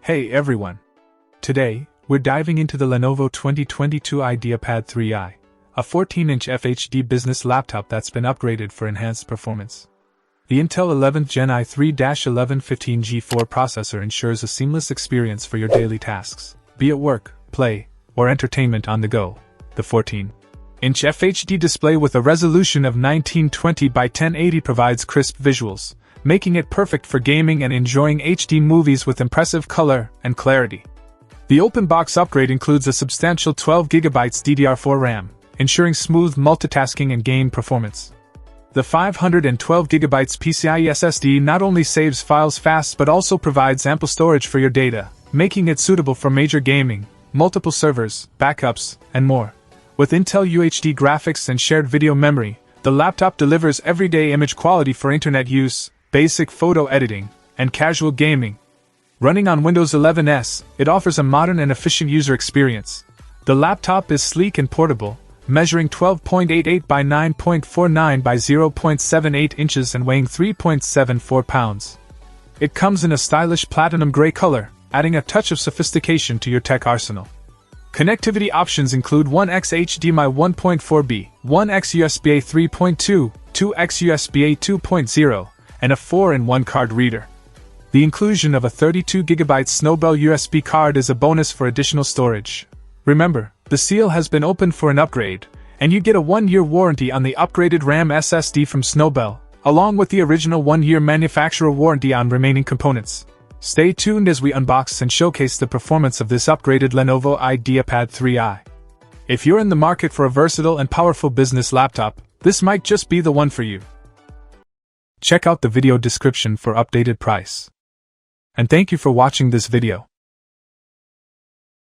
Hey everyone! Today, we're diving into the Lenovo 2022 IdeaPad 3i, a 14-inch FHD business laptop that's been upgraded for enhanced performance. The Intel 11th Gen i3-1115G4 processor ensures a seamless experience for your daily tasks, be it work, play, or entertainment on the go. The 14-inch FHD display with a resolution of 1920 by 1080 provides crisp visuals, making it perfect for gaming and enjoying HD movies with impressive color and clarity. The open box upgrade includes a substantial 12GB DDR4 RAM, ensuring smooth multitasking and game performance. The 512GB PCIe SSD not only saves files fast but also provides ample storage for your data, making it suitable for major gaming, multiple servers, backups, and more. With Intel UHD graphics and shared video memory, the laptop delivers everyday image quality for internet use, basic photo editing, and casual gaming. Running on Windows 11s, it offers a modern and efficient user experience. The laptop is sleek and portable, measuring 12.88 by 9.49 by 0.78 inches and weighing 3.74 pounds. It comes in a stylish platinum gray color, adding a touch of sophistication to your tech arsenal. Connectivity options include 1x HDMI 1.4b, 1x USB-A 3.2, 2x USB-A 2.0, and a 4-in-1 card reader. The inclusion of a 32GB Snowbell USB card is a bonus for additional storage. Remember, the seal has been opened for an upgrade, and you get a 1-year warranty on the upgraded RAM SSD from Snowbell, along with the original 1-year manufacturer warranty on remaining components. Stay tuned as we unbox and showcase the performance of this upgraded Lenovo IdeaPad 3i. If you're in the market for a versatile and powerful business laptop, this might just be the one for you. Check out the video description for updated price. And thank you for watching this video.